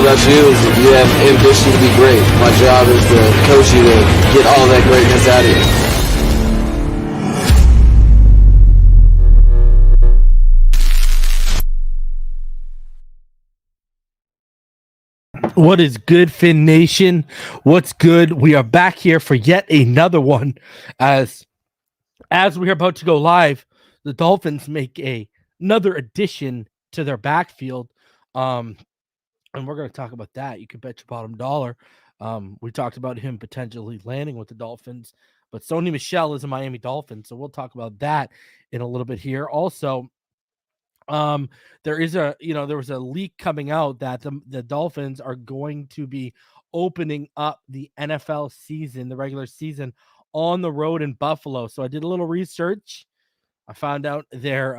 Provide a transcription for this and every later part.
about you is that you have ambition to be great. My job is to coach you to get all that greatness out of you. What is good, Finn Nation? What's good? We are back here for yet another one. As we are about to go live, the Dolphins make another addition to their backfield. And we're going to talk about that. You can bet your bottom dollar. We talked about him potentially landing with the Dolphins, but Sony Michel is a Miami Dolphin, so we'll talk about that in a little bit here. Also, there was a leak coming out that the Dolphins are going to be opening up the NFL season, the regular season, on the road in Buffalo. So I did a little research. I found out their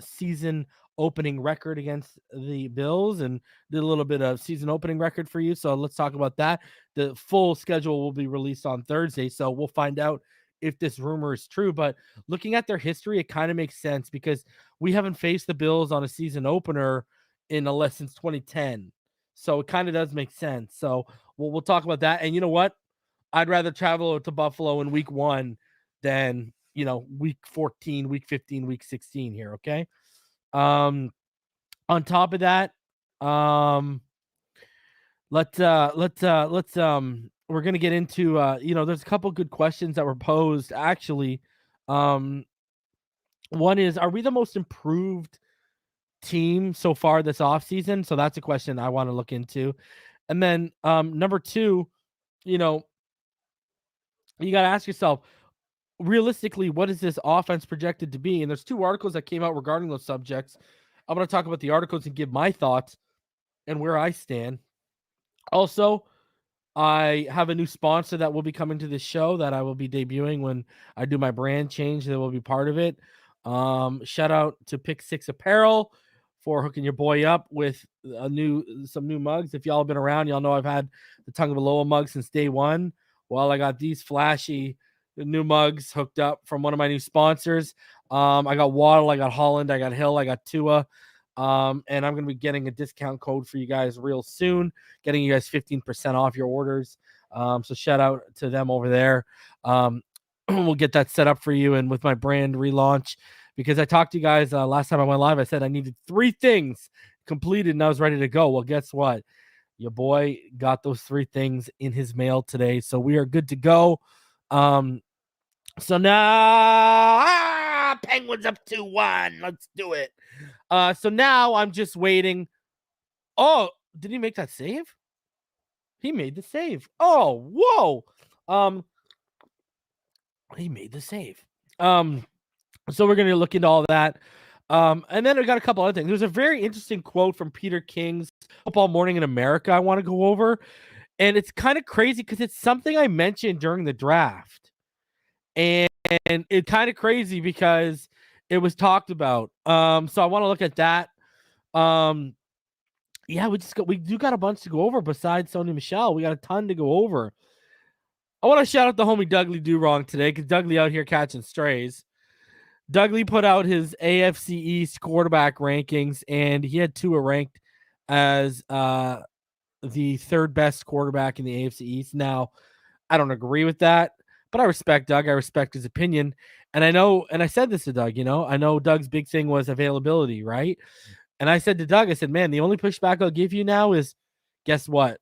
season opening record against the Bills and did a little bit of season opening record for you. So let's talk about that. The full schedule will be released on Thursday, so we'll find out if this rumor is true. But looking at their history, it kind of makes sense because we haven't faced the Bills on a season opener since 2010. So it kind of does make sense. So we'll talk about that. And you know what? I'd rather travel to Buffalo in week 1 than, week 14, week 15, week 16 here. Okay. On top of that, we're going to get into, there's a couple good questions that were posed actually. One is, are we the most improved team so far this offseason? So that's a question I want to look into. And then number 2, you got to ask yourself, realistically, what is this offense projected to be? And there's 2 articles that came out regarding those subjects. I'm going to talk about the articles and give my thoughts and where I stand. Also, I have a new sponsor that will be coming to the show that I will be debuting when I do my brand change. That will be part of it. Shout out to Pick 6 Apparel for hooking your boy up with some new mugs. If y'all have been around, y'all know I've had the Tagovailoa mug since day one. Well, I got these flashy new mugs hooked up from one of my new sponsors. I got Waddle, I got Holland, I got Hill, I got Tua. And I'm going to be getting a discount code for you guys real soon, getting you guys 15% off your orders. So shout out to them over there. We'll get that set up for you. And with my brand relaunch, because I talked to you guys last time I went live, I said I needed 3 things completed and I was ready to go. Well, guess what? Your boy got those 3 things in his mail today. So we are good to go. So now Penguins up 2-1. Let's do it. So now I'm just waiting. Oh, did he make that save? He made the save. Oh, whoa. He made the save. So we're gonna look into all that. And then I got a couple other things. There's a very interesting quote from Peter King's Football Morning in America I want to go over. And it's kind of crazy because it's something I mentioned during the draft. And it's kind of crazy because it was talked about. So I want to look at that. Yeah, we do got a bunch to go over besides Sony Michel. We got a ton to go over. I want to shout out the homie Dougley Do Wrong today because Dougley out here catching strays. Dougley put out his AFC East quarterback rankings, and he had Tua ranked as the 3rd best quarterback in the AFC East. Now, I don't agree with that. But I respect Doug. I respect his opinion. And I know, and I said this to Doug, I know Doug's big thing was availability, right? And I said to Doug, I said, man, the only pushback I'll give you now is, guess what?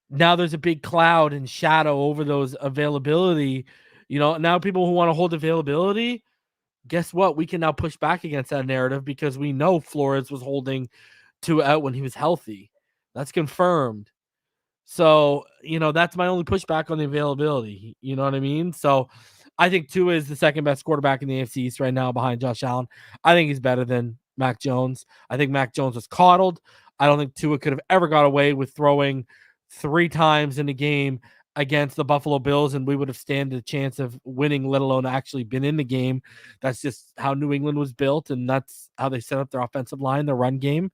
Now there's a big cloud and shadow over those availability. Now people who want to hold availability, guess what? We can now push back against that narrative because we know Flores was holding Tua out when he was healthy. That's confirmed. So, that's my only pushback on the availability. You know what I mean? So I think Tua is the 2nd best quarterback in the AFC East right now behind Josh Allen. I think he's better than Mac Jones. I think Mac Jones was coddled. I don't think Tua could have ever got away with throwing 3 times in a game against the Buffalo Bills, and we would have stand a chance of winning, let alone actually been in the game. That's just how New England was built, and that's how they set up their offensive line, their run game.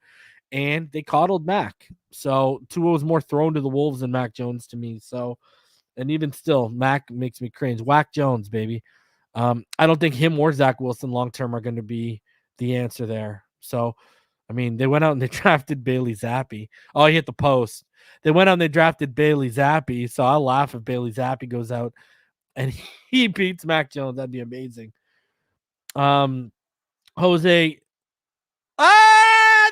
And they coddled Mac. So Tua was more thrown to the wolves than Mac Jones to me. So, and even still, Mac makes me cringe. Whack Jones, baby. I don't think him or Zach Wilson long-term are going to be the answer there. So I mean, they went out and they drafted Bailey Zappi. Oh, he hit the post. They went out and they drafted Bailey Zappi. So I'll laugh if Bailey Zappi goes out and he beats Mac Jones. That'd be amazing. Jose.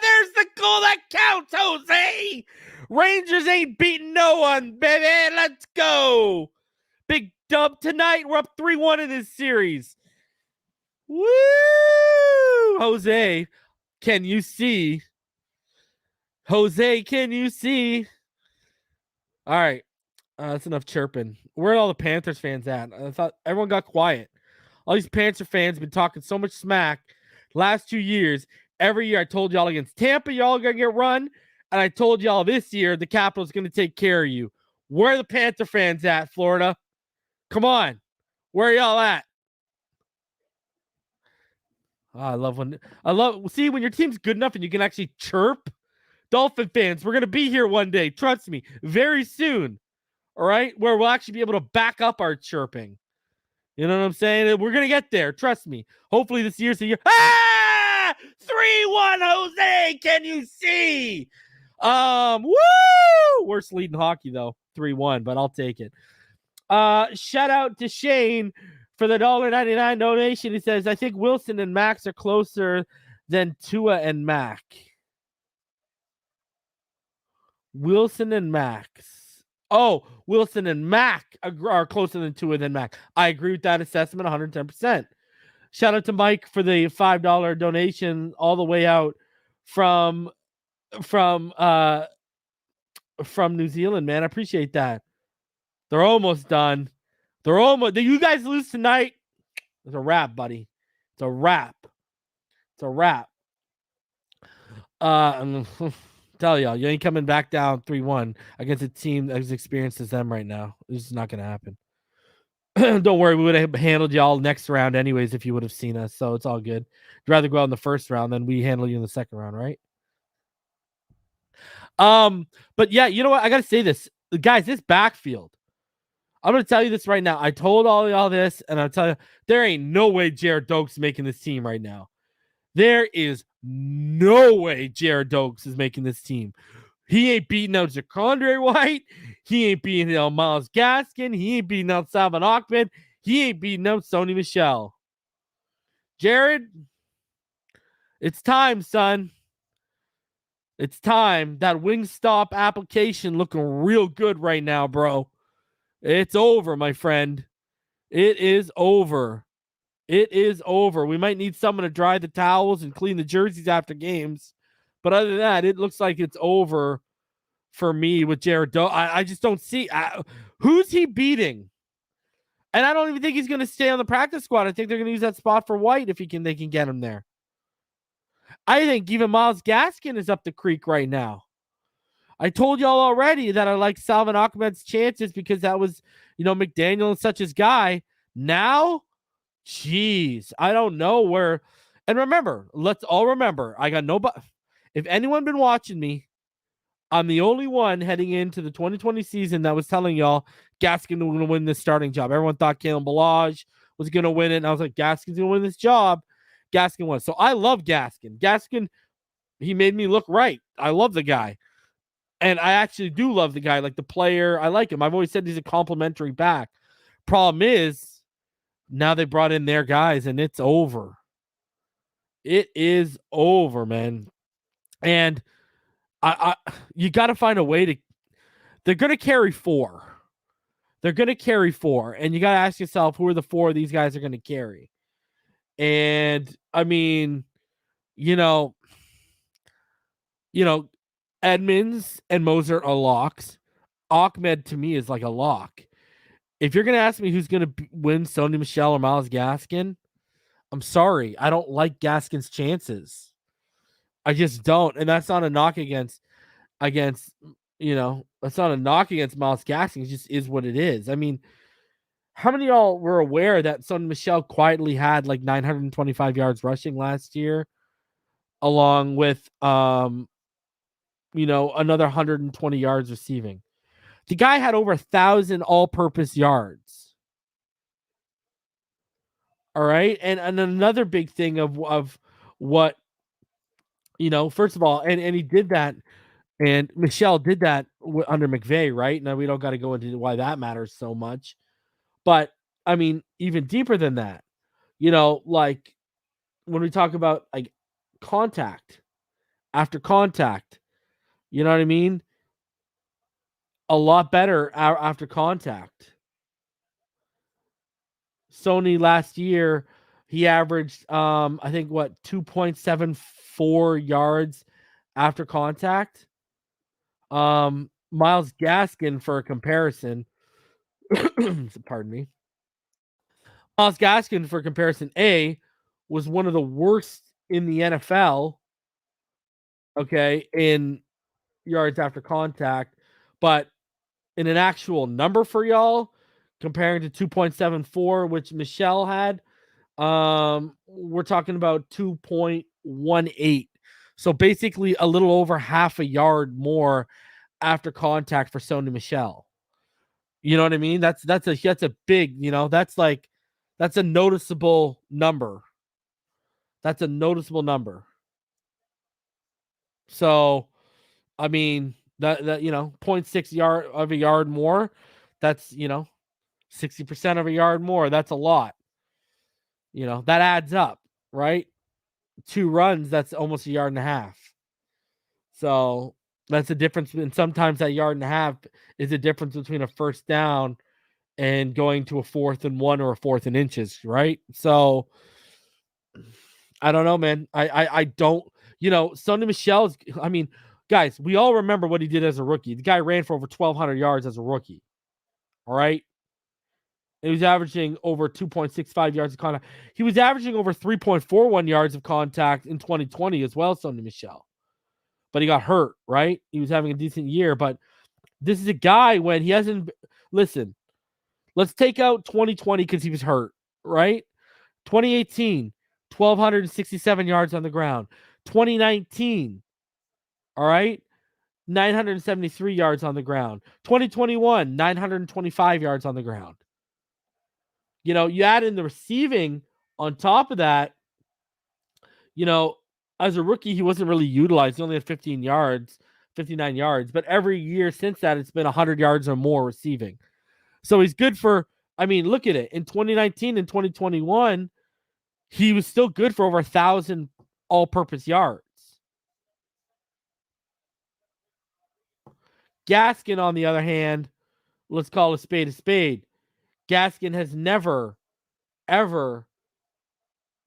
There's the goal that counts, Jose. Rangers ain't beating no one, baby. Let's go. Big dub tonight. We're up 3-1 in this series. Woo! Jose, can you see? Jose, can you see? All right. That's enough chirping. Where are all the Panthers fans at? I thought everyone got quiet. All these Panther fans have been talking so much smack last 2 years. Every year I told y'all against Tampa, y'all are going to get run. And I told y'all this year the Capitals going to take care of you. Where are the Panther fans at, Florida? Come on. Where are y'all at? Oh, see, when your team's good enough and you can actually chirp. Dolphin fans, we're going to be here one day. Trust me, very soon. All right? Where we'll actually be able to back up our chirping. You know what I'm saying? We're going to get there. Trust me. Hopefully this year's the year. 3-1, Jose. Can you see? Woo! Worst lead in hockey, though. 3-1, but I'll take it. Shout out to Shane for the $1.99 donation. He says, I think Wilson and Max are closer than Tua and Mac. Wilson and Max. Oh, Wilson and Mac are closer than Tua than Mac. I agree with that assessment 110%. Shout out to Mike for the $5 donation all the way out from New Zealand, man. I appreciate that. They're almost done. You guys lose tonight. It's a wrap, buddy. It's a wrap. Tell y'all, you ain't coming back down 3-1 against a team that as experienced as them right now. This is not going to happen. Don't worry, we would have handled y'all next round anyways if you would have seen us, so it's all good. I'd rather go out in the first round than we handle you in the second round, right? But yeah, you know what? I got to say this. Guys, this backfield. I'm going to tell you this right now. I told all y'all this, and I'll tell you, there ain't no way Jared Doakes is making this team right now. There is no way Jared Doakes is making this team. He ain't beating out ZeQuandre White. He ain't beating out Myles Gaskin. He ain't beating out Salvon Ahmed. He ain't beating out Sony Michel. Jared, it's time, son. It's time. That Wingstop application looking real good right now, bro. It's over, my friend. It is over. It is over. We might need someone to dry the towels and clean the jerseys after games. But other than that, it looks like it's over for me with Jared Doe. I just don't see who's he beating. And I don't even think he's going to stay on the practice squad. I think they're going to use that spot for White if they can get him there. I think even Myles Gaskin is up the creek right now. I told y'all already that I like Salvon Ahmed's chances because that was, McDaniel and such his guy. Now, jeez, I don't know where. And remember, let's all remember, I got nobody. If anyone been watching me, I'm the only one heading into the 2020 season that was telling y'all Gaskin was going to win this starting job. Everyone thought Kalen Balaj was going to win it. And I was like, Gaskin's going to win this job. Gaskin won. So I love Gaskin. Gaskin, he made me look right. I love the guy. And I actually do love the guy, like the player. I like him. I've always said he's a complimentary back. Problem is, now they brought in their guys, and it's over. It is over, man. And you got to find a way to. They're going to carry 4. They're going to carry 4, and you got to ask yourself who are the 4 these guys are going to carry. And I mean, Edmonds and Moser are locks. Ahmed to me is like a lock. If you're going to ask me who's going to win, Sony Michel or Myles Gaskin, I'm sorry. I don't like Gaskin's chances. I just don't. And that's not a knock against, that's not a knock against Myles Gaskin. It just is what it is. I mean, how many of y'all were aware that Sony Michel quietly had like 925 yards rushing last year, along with, another 120 yards receiving? The guy had over 1,000 all-purpose yards. All right. And another big thing of what First of all, and he did that, and Michel did that under McVay, right? Now we don't got to go into why that matters so much, but I mean, even deeper than that, like when we talk about like contact after contact, you know what I mean? A lot better after contact. Sony last year, he averaged I think 2.74 yards after contact. Myles Gaskin, for a comparison, pardon me. Myles Gaskin, for comparison, was one of the worst in the NFL, okay, in yards after contact, but in an actual number for y'all, comparing to 2.74, which Michel had, we're talking about 2.18. So basically a little over half a yard more after contact for Sony Michel. You know what I mean? That's a big, that's a noticeable number. That's a noticeable number. So, I mean, that 0.6 yard of a yard more, that's, 60% of a yard more. That's a lot. That adds up, right? 2 runs, that's almost a yard and a half. So that's the difference. And sometimes that yard and a half is the difference between a first down and going to a 4th and 1 or a 4th and inches, right? So I don't know, man. I don't, Sony Michel's, I mean, guys, we all remember what he did as a rookie. The guy ran for over 1,200 yards as a rookie. All right. He was averaging over 2.65 yards of contact. He was averaging over 3.41 yards of contact in 2020 as well, Sony Michel. But he got hurt, right? He was having a decent year. But this is a guy when he hasn't. Listen, let's take out 2020 because he was hurt, right? 2018, 1,267 yards on the ground. 2019, all right, 973 yards on the ground. 2021, 925 yards on the ground. You add in the receiving on top of that, as a rookie, he wasn't really utilized. He only had 59 yards. But every year since that, it's been 100 yards or more receiving. So he's good for, I mean, look at it. In 2019 and 2021, he was still good for over 1,000 all-purpose yards. Gaskin, on the other hand, let's call a spade a spade. Gaskin has never, ever,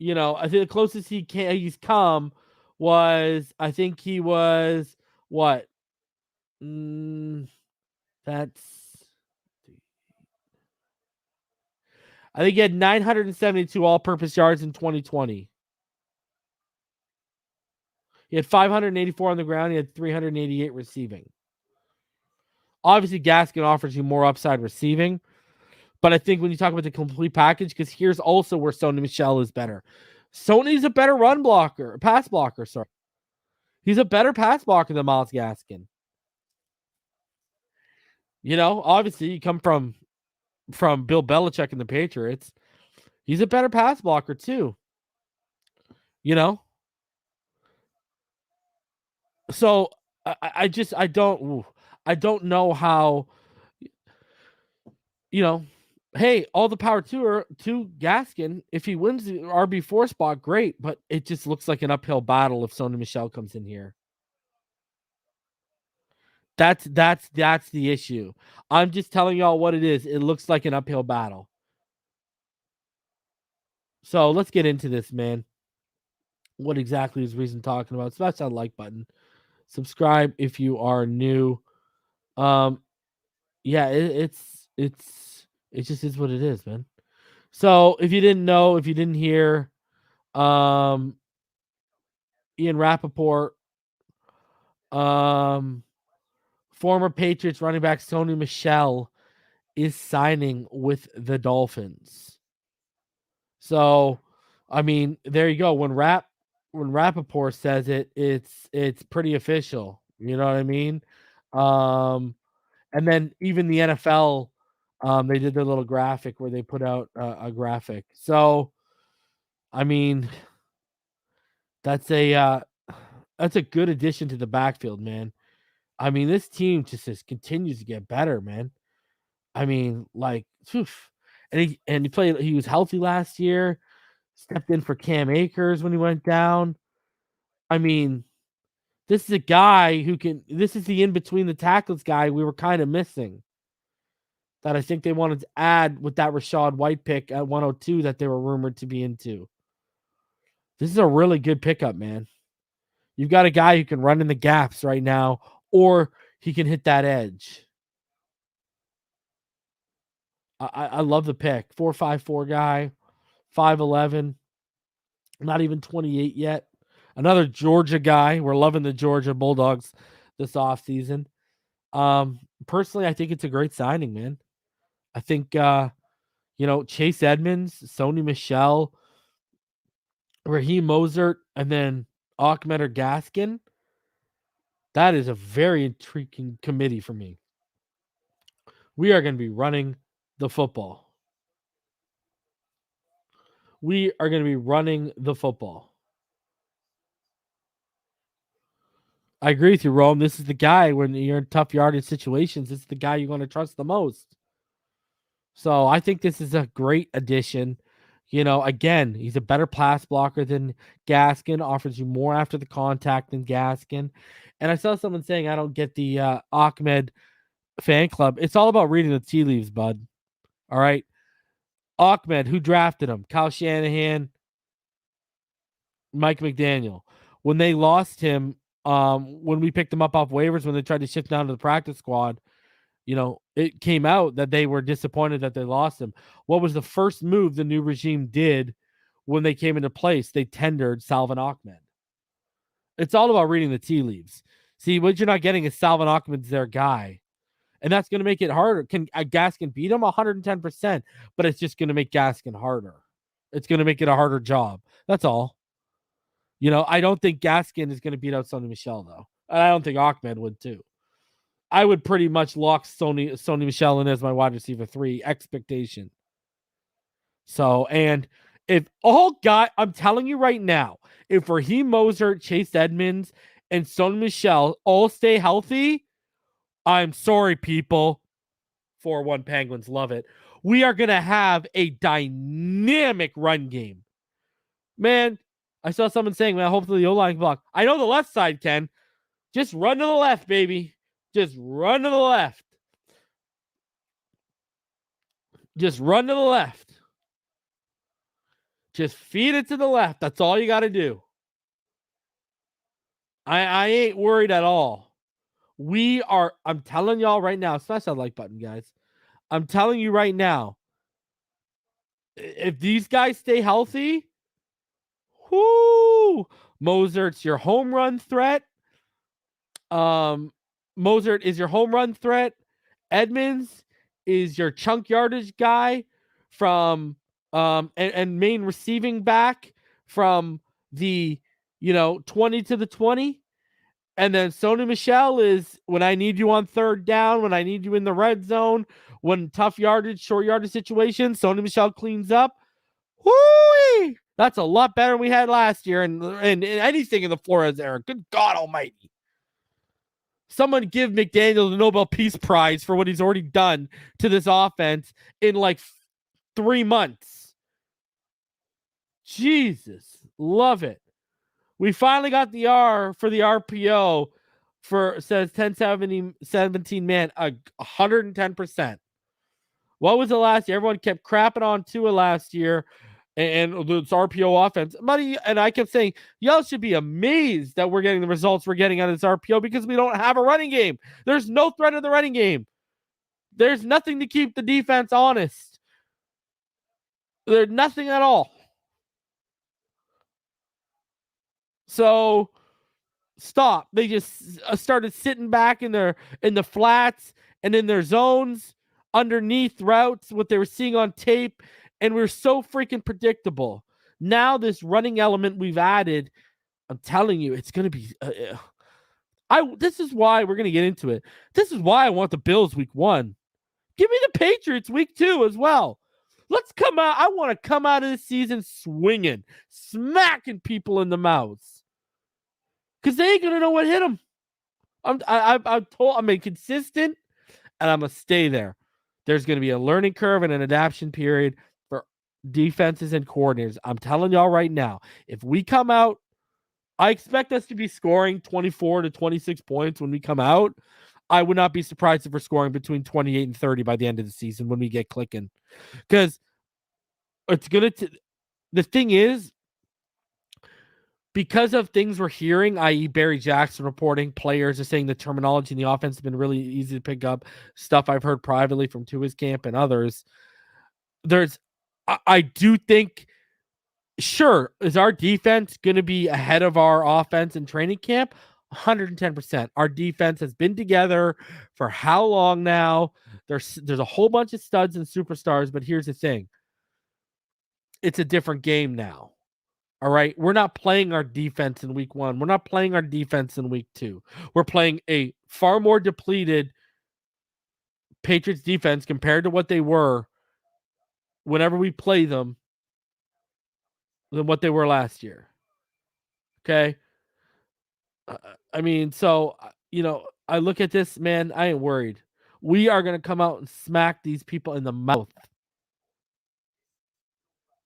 I think the closest he's come was, I think he was what? I think he had 972 all-purpose yards in 2020. He had 584 on the ground. He had 388 receiving. Obviously, Gaskin offers you more upside receiving. But I think when you talk about the complete package, because here's also where Sony Michel is better. Sony's a better pass blocker, sorry. He's a better pass blocker than Myles Gaskin. Obviously, you come from Bill Belichick and the Patriots. He's a better pass blocker too. So I don't know how, hey, all the power to Gaskin. If he wins the RB4 spot, great. But it just looks like an uphill battle if Sony Michel comes in here. That's the issue. I'm just telling y'all what it is. It looks like an uphill battle. So let's get into this, man. What exactly is Reason talking about? Smash that like button. Subscribe if you are new. Yeah, it just is what it is, man. So if you didn't know, if you didn't hear, Ian Rappaport, former Patriots running back Sony Michel is signing with the Dolphins. So, I mean, there you go. When Rappaport says it, it's pretty official. You know what I mean? And then even the NFL, they did their little graphic where they put out a graphic. So, I mean, that's a That's a good addition to the backfield, man. I mean, this team just continues to get better, man. I mean, like, and he played. He was healthy last year. Stepped in for Cam Akers when he went down. I mean, this is a guy who can. This is the in between the tackles guy we were kind of missing. That I think they wanted to add with that Rachaad White pick at 102 that they were rumored to be into. This is a really good pickup, man. You've got a guy who can run in the gaps right now, or he can hit that edge. I love the pick. 4.54 guy, 5'11", not even 28 yet. Another Georgia guy. We're loving the Georgia Bulldogs this offseason. Personally, I think it's a great signing, man. I think Chase Edmonds, Sony Michel, Raheem Mostert, and then Ahmed or Gaskin. That is a very intriguing committee for me. We are going to be running the football. We are going to be running the football. I agree with you, Rome. This is the guy when you're in tough yardage situations. This is the guy you're going to trust the most. So I think this is a great addition. Again, he's a better pass blocker than Gaskin, offers you more after the contact than Gaskin. And I saw someone saying, I don't get the Ahmed fan club. It's all about reading the tea leaves, bud. All right. Ahmed, who drafted him? Kyle Shanahan, Mike McDaniel. When they lost him, when we picked him up off waivers, when they tried to shift down to the practice squad, it came out that they were disappointed that they lost him. What was the first move the new regime did when they came into place? They tendered Salvon Ahmed. It's all about reading the tea leaves. See, what you're not getting is Salvon Ahmed's their guy. And that's going to make it harder. Can Gaskin beat him? 110%. But it's just going to make Gaskin harder. It's going to make it a harder job. That's all. I don't think Gaskin is going to beat out Sony Michel, though. And I don't think Ahmed would, too. I would pretty much lock Sony Michel in as my wide receiver 3 expectation. So, and if I'm telling you right now, if Raheem Mostert, Chase Edmonds, and Sony Michel all stay healthy, I'm sorry, people. 4-1 Penguins, love it. We are going to have a dynamic run game. Man, I saw someone saying, man, hopefully the O-line block. I know the left side can. Just run to the left, baby. Just run to the left. Just run to the left. Just feed it to the left. That's all you got to do. I ain't worried at all. I'm telling y'all right now, smash that like button, guys. I'm telling you right now, if these guys stay healthy, Mosert's your home run threat. Mostert is your home run threat. Edmonds is your chunk yardage guy from and main receiving back from the 20 to the 20. And then Sony Michel is when I need you on third down, when I need you in the red zone, when tough yardage, short yardage situations, Sony Michel cleans up. Whoo! That's a lot better than we had last year and anything in the Flores era. Good God almighty. Someone give McDaniel the Nobel Peace Prize for what he's already done to this offense in like 3 months. Jesus. Love it. We finally got the R for the RPO says 10-17 man, 110%. What was the last year? Everyone kept crapping on Tua last year and this RPO offense. And I kept saying, y'all should be amazed that we're getting the results we're getting out of this RPO because we don't have a running game. There's no threat of the running game. There's nothing to keep the defense honest. There's nothing at all. So stop. They just started sitting back in the flats and in their zones underneath routes, what they were seeing on tape, and we're so freaking predictable. Now this running element we've added, I'm telling you, it's going to be this is why we're going to get into it. This is why I want the Bills week 1. Give me the Patriots week 2 as well. Let's come out. I want to come out of this season swinging, smacking people in the mouths. because they ain't gonna know what hit them. I'm consistent, and I'm gonna stay there. There's gonna be a learning curve and an adaptation period for defenses and coordinators. I'm telling y'all right now, if we come out, I expect us to be scoring 24 to 26 points when we come out. I would not be surprised if we're scoring between 28 and 30 by the end of the season when we get clicking. Because it's going to, the thing is, because of things we're hearing, i.e. Barry Jackson reporting, players are saying the terminology in the offense has been really easy to pick up, stuff I've heard privately from Tua's camp and others. I do think, sure, is our defense going to be ahead of our offense in training camp? 110%. Our defense has been together for how long now? There's a whole bunch of studs and superstars, but here's the thing. It's a different game now. All right. We're not playing our defense in week 1. We're not playing our defense in week 2. We're playing a far more depleted Patriots defense compared to what they were whenever we play them than what they were last year. Okay. I mean, so, I look at this, man, I ain't worried. We are going to come out and smack these people in the mouth.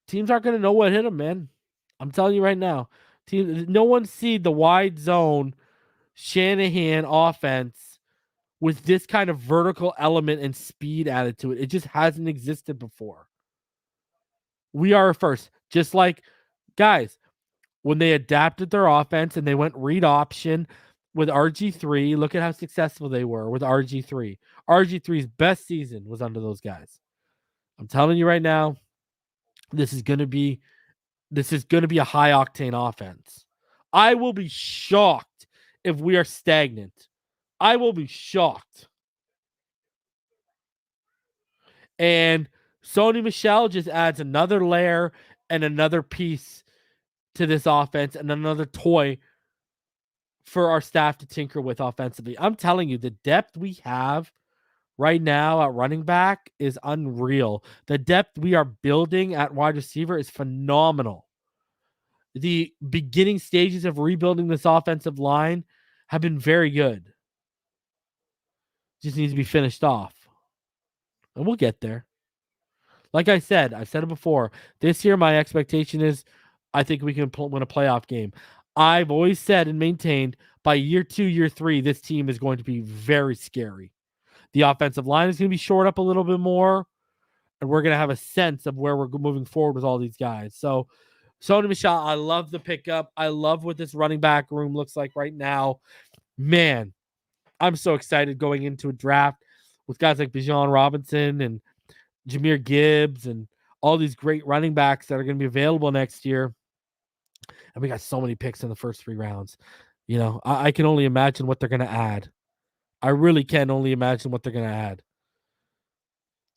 Teams aren't going to know what hit them, man. I'm telling you right now. No one see the wide zone Shanahan offense with this kind of vertical element and speed added to it. It just hasn't existed before. We are first. Just like, guys, when they adapted their offense and they went read option with RG3, look at how successful they were with RG3. RG3's best season was under those guys. I'm telling you right now, this is going to be a high octane offense. I will be shocked if we are stagnant. I will be shocked. And Sony Michel just adds another layer and another piece to this offense and another toy for our staff to tinker with offensively. I'm telling you, the depth we have right now at running back is unreal. The depth we are building at wide receiver is phenomenal. The beginning stages of rebuilding this offensive line have been very good. Just needs to be finished off. And we'll get there. Like I've said it before. This year, my expectation is I think we can win a playoff game. I've always said and maintained by year 2, year 3, this team is going to be very scary. The offensive line is going to be shored up a little bit more, and we're going to have a sense of where we're moving forward with all these guys. So, Sony Michel, I love the pickup. I love what this running back room looks like right now. Man, I'm so excited going into a draft with guys like Bijan Robinson and Jahmyr Gibbs and all these great running backs that are going to be available next year. And we got so many picks in the first 3 rounds. I can only imagine what they're going to add. I really can only imagine what they're going to add.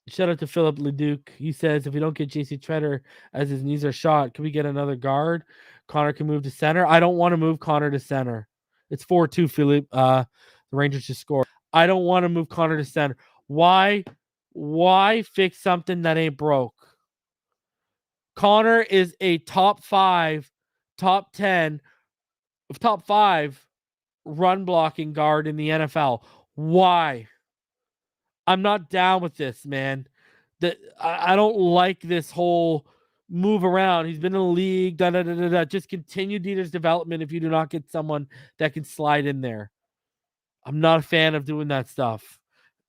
Shout out to Philip Leduc. He says, if we don't get JC Treader as his knees are shot, can we get another guard? Connor can move to center. I don't want to move Connor to center. It's 4-2, Philip. The Rangers just scored. I don't want to move Connor to center. Why fix something that ain't broke? Connor is a top 5, top 10, top 5 run blocking guard in the NFL. Why? I'm not down with this, man. I don't like this whole move around. He's been in the league. Just continue Dieter's development if you do not get someone that can slide in there. I'm not a fan of doing that stuff.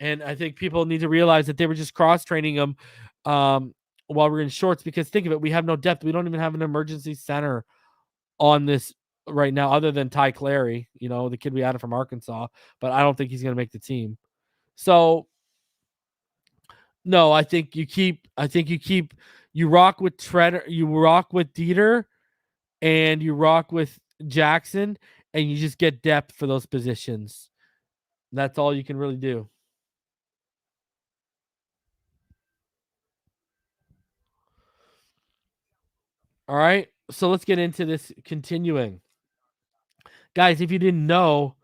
And I think people need to realize that they were just cross-training him while we're in shorts, because think of it, we have no depth. We don't even have an emergency center on this right now other than Ty Clary, the kid we added from Arkansas, but I don't think he's going to make the team. So no, I think you rock with Treader, you rock with Dieter, and you rock with Jackson, and you just get depth for those positions. That's all you can really do. All right, so let's get into this continuing. Guys, if you didn't know,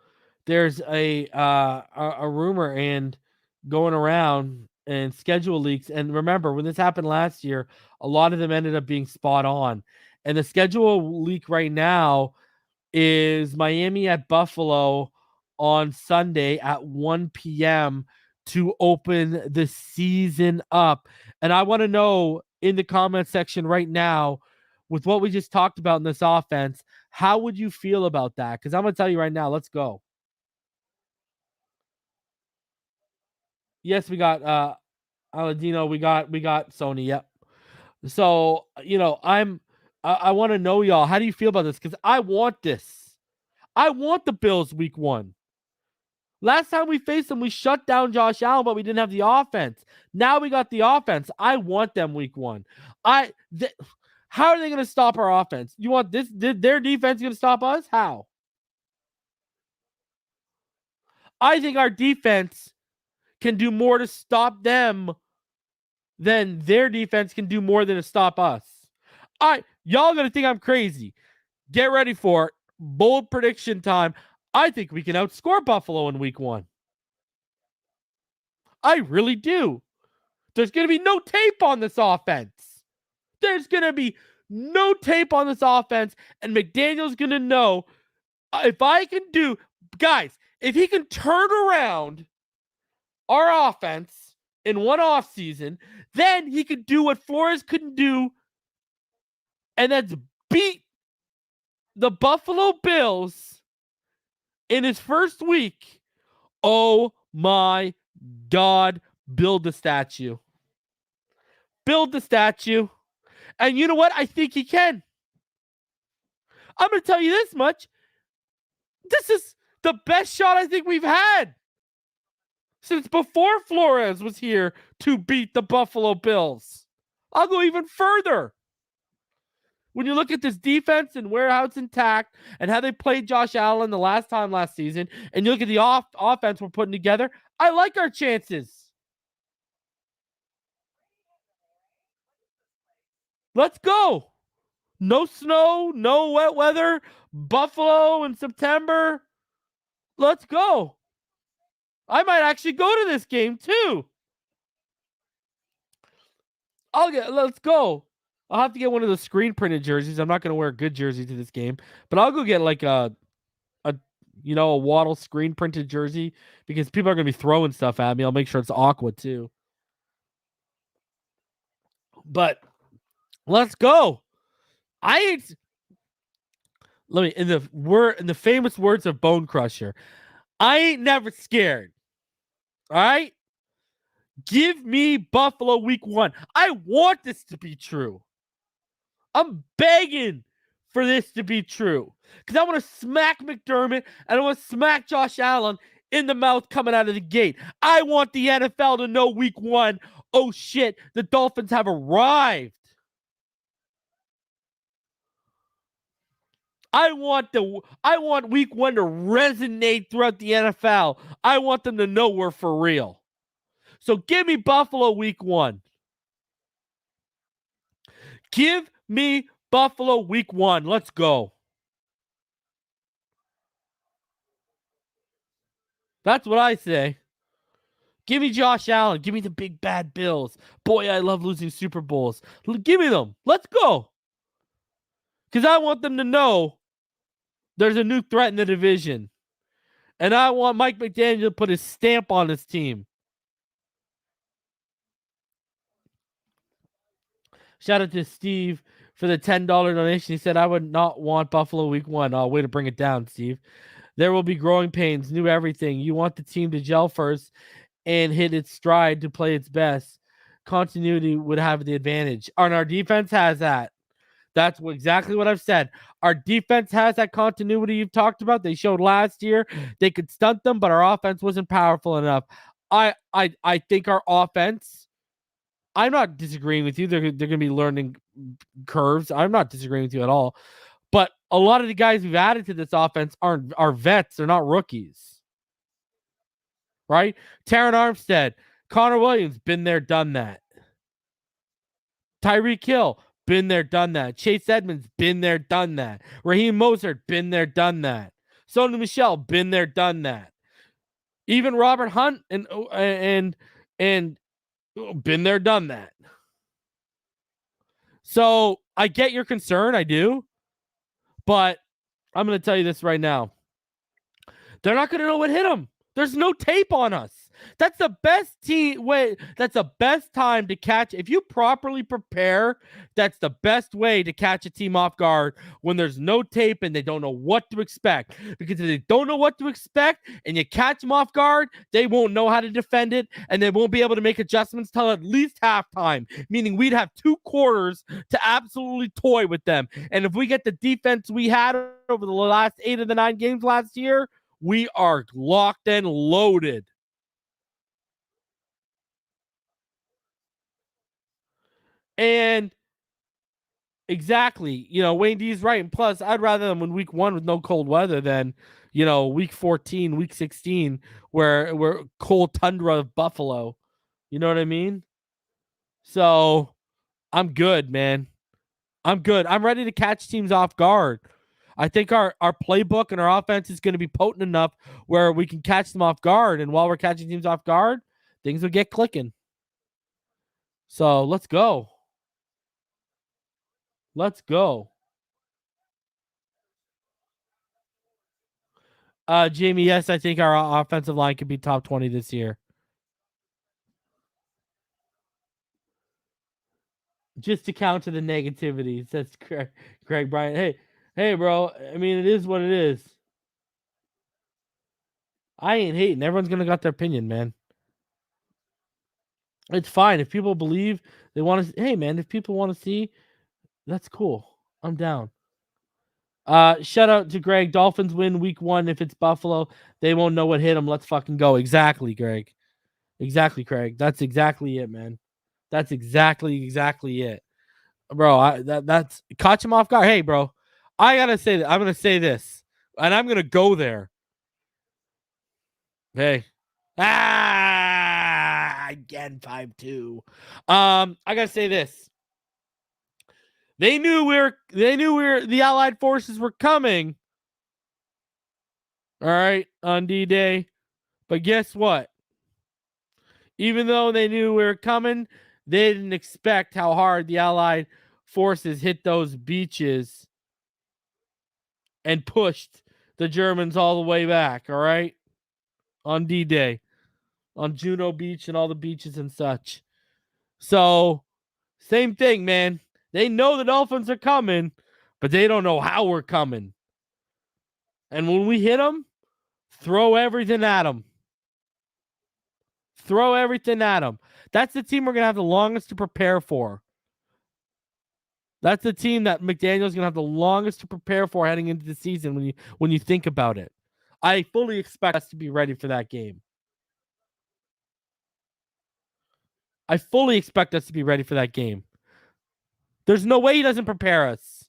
there's a rumor and going around and schedule leaks. And remember, when this happened last year, a lot of them ended up being spot on. And the schedule leak right now is Miami at Buffalo on Sunday at 1 p.m. to open the season up. And I want to know in the comment section right now, with what we just talked about in this offense, how would you feel about that? Because I'm going to tell you right now, let's go. Yes, we got Aladino, we got Sony, yep. So, I want to know, y'all, how do you feel about this? Because I want this. I want the Bills week 1. Last time we faced them, we shut down Josh Allen, but we didn't have the offense. Now we got the offense. I want them week 1. How are they going to stop our offense? You want this? Their defense going to stop us? How? I think our defense can do more to stop them than their defense can do more than to stop us. Y'all going to think I'm crazy. Get ready for it. Bold prediction time. I think we can outscore Buffalo in week 1. I really do. There's going to be no tape on this offense. There's going to be no tape on this offense, and McDaniel's going to know if he can turn around our offense in one offseason, then he could do what Flores couldn't do, and that's beat the Buffalo Bills in his first week. Oh my God, build the statue. Build the statue. And you know what? I think he can. I'm going to tell you this much. This is the best shot I think we've had since before Flores was here to beat the Buffalo Bills. I'll go even further. When you look at this defense and where how it's intact and how they played Josh Allen the last season, and you look at the offense we're putting together, I like our chances. Let's go. No snow, no wet weather. Buffalo in September. Let's go. I might actually go to this game too. Let's go. I'll have to get one of the screen printed jerseys. I'm not going to wear a good jersey to this game, but I'll go get like a Waddle screen printed jersey because people are going to be throwing stuff at me. I'll make sure it's Aqua too. But let's go. In the famous words of Bone Crusher, I ain't never scared. All right? Give me Buffalo week 1. I want this to be true. I'm begging for this to be true. Because I want to smack McDermott and I want to smack Josh Allen in the mouth coming out of the gate. I want the NFL to know week 1, oh shit, the Dolphins have arrived. I want week 1 to resonate throughout the NFL. I want them to know we're for real. So give me Buffalo week 1. Give me Buffalo week 1. Let's go. That's what I say. Give me Josh Allen. Give me the big bad Bills. Boy, I love losing Super Bowls. Give me them. Let's go. Because I want them to know there's a new threat in the division. And I want Mike McDaniel to put his stamp on his team. Shout out to Steve for the $10 donation. He said, I would not want Buffalo week 1. Oh, way to bring it down, Steve. There will be growing pains, new everything. You want the team to gel first and hit its stride to play its best. Continuity would have the advantage. And our defense has that. That's exactly what I've said. Our defense has that continuity you've talked about. They showed last year they could stunt them, but our offense wasn't powerful enough. I think our offense, I'm not disagreeing with you. They're going to be learning curves. I'm not disagreeing with you at all. But a lot of the guys we've added to this offense are vets. They're not rookies. Right? Taron Armstead, Connor Williams, been there, done that. Tyreek Hill, been there, done that. Chase Edmonds, been there, done that. Raheem Mostert, been there, done that. Sony Michel, been there, done that. Even Robert Hunt and been there, done that. So I get your concern, I do, but I'm going to tell you this right now. They're not going to know what hit them. There's no tape on us. That's the best way. That's the best time to catch. If you properly prepare, that's the best way to catch a team off guard when there's no tape and they don't know what to expect. Because if they don't know what to expect and you catch them off guard, they won't know how to defend it and they won't be able to make adjustments till at least halftime, meaning we'd have 2 quarters to absolutely toy with them. And if we get the defense we had over the last 8 of the 9 games last year, we are locked and loaded. And exactly, Wayne D's right. And plus, I'd rather them in week 1 with no cold weather than, week 14, week 16, where we're cold tundra of Buffalo. You know what I mean? So I'm good, man. I'm good. I'm ready to catch teams off guard. I think our playbook and our offense is going to be potent enough where we can catch them off guard. And while we're catching teams off guard, things will get clicking. So let's go. Let's go. Jamie, yes, I think our offensive line could be top 20 this year. Just to counter the negativity, says Greg Bryant. Hey, bro. I mean, it is what it is. I ain't hating. Everyone's gonna got their opinion, man. It's fine if people believe they want to. Hey, man, if people want to see, that's cool. I'm down. Shout out to Greg. Dolphins win week 1. If it's Buffalo, they won't know what hit them. Let's fucking go. Exactly, Greg. Exactly, Craig. That's exactly it, man. That's exactly it, bro. That's catch him off guard. Hey, bro, I gotta say that. I'm gonna say this, and I'm gonna go there. Hey, again 5-2. I gotta say this. They knew the Allied forces were coming. All right, on D-Day, but guess what? Even though they knew we were coming, they didn't expect how hard the Allied forces hit those beaches and pushed the Germans all the way back, all right? On D-Day, on Juno Beach and all the beaches and such. So, same thing, man. They know the Dolphins are coming, but they don't know how we're coming. And when we hit them, throw everything at them. Throw everything at them. That's the team we're going to have the longest to prepare for. That's the team that McDaniel's going to have the longest to prepare for heading into the season when you think about it. I fully expect us to be ready for that game. I fully expect us to be ready for that game. There's no way he doesn't prepare us.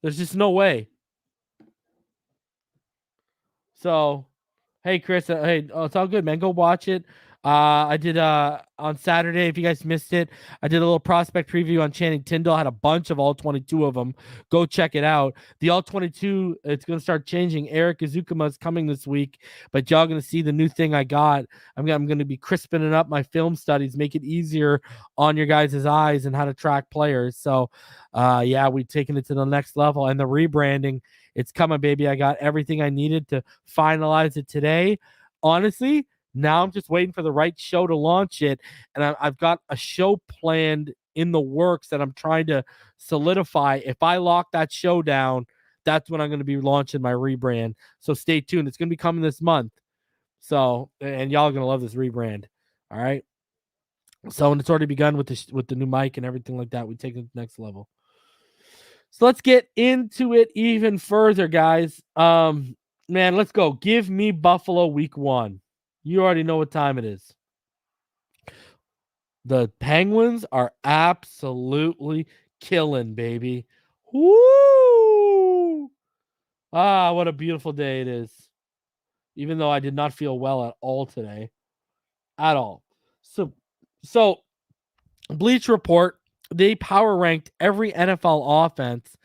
There's just no way. So, hey, Chris. It's all good, man. Go watch it. I did on Saturday, if you guys missed it, I did a little prospect preview on Channing Tindall. I had a bunch of all 22 of them. Go check it out. The all 22, it's going to start changing. Eric Izukuma is coming this week, but y'all going to see the new thing I got. I'm going to be crisping it up my film studies, make it easier on your guys' eyes and how to track players. So, we've taken it to the next level. And the rebranding, it's coming, baby. I got everything I needed to finalize it today. Honestly, now I'm just waiting for the right show to launch it. And I've got a show planned in the works that I'm trying to solidify. If I lock that show down, that's when I'm going to be launching my rebrand. So stay tuned. It's going to be coming this month. So, and y'all are going to love this rebrand. All right. So, and it's already begun with the new mic and everything like that. We take it to the next level. So let's get into it even further, guys. Man, let's go. Give me Buffalo week 1. You already know what time it is. The Penguins are absolutely killing, baby. Woo! What a beautiful day it is. Even though I did not feel well at all today. At all. So Bleacher Report, they power ranked every NFL offense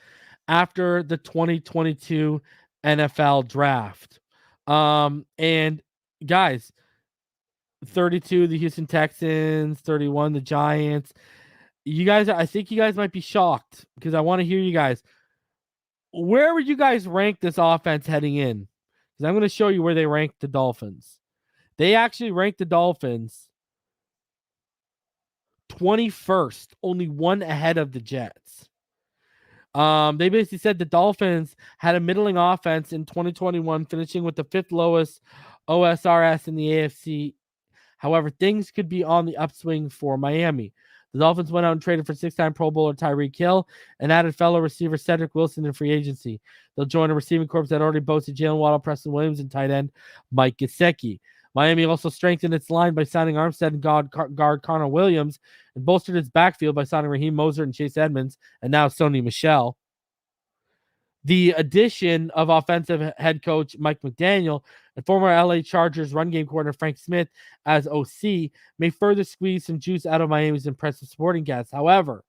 after the 2022 NFL draft. And guys, 32 the Houston Texans, 31 the Giants. I think you guys might be shocked because I want to hear you guys. where would you guys rank this offense heading in? Because I'm going to show you where they ranked the Dolphins. They actually ranked the Dolphins 21st, only one ahead of the Jets. They basically said the Dolphins had a middling offense in 2021, finishing with the 5th lowest OSRS in the AFC. However, things could be on the upswing for Miami. The Dolphins went out and traded for 6-time Pro Bowler Tyreek Hill and added fellow receiver Cedric Wilson in free agency. They'll join a receiving corps that already boasted Jalen Waddle, Preston Williams, and tight end Mike Gesicki. Miami also strengthened its line by signing Armstead and guard Connor Williams and bolstered its backfield by signing Raheem Mostert and Chase Edmonds and now Sony Michel. The addition of offensive head coach Mike McDaniel and former LA Chargers run game coordinator Frank Smith as OC may further squeeze some juice out of Miami's impressive supporting cast. However,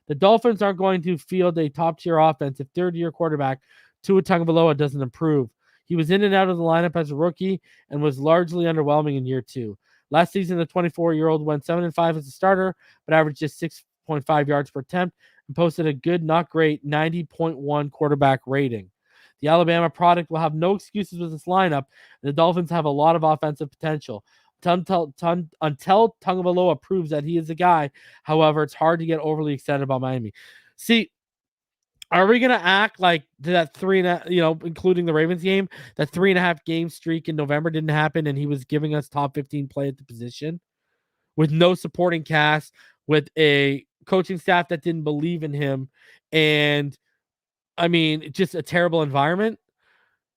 the Dolphins aren't going to field a top-tier offense if third-year quarterback Tua Tagovailoa doesn't improve. He was in and out of the lineup as a rookie and was largely underwhelming in year 2. Last season, the 24-year-old went 7-5 as a starter, but averaged just 6.5 yards per attempt and posted a good, not great 90.1 quarterback rating. The Alabama product will have no excuses with this lineup, and the Dolphins have a lot of offensive potential. Until Tagovailoa proves that he is the guy, however, it's hard to get overly excited about Miami. See, are we going to act like that including the Ravens game, that 3.5 game streak in November didn't happen and he was giving us top 15 play at the position with no supporting cast, with a coaching staff that didn't believe in him, and I mean, just a terrible environment?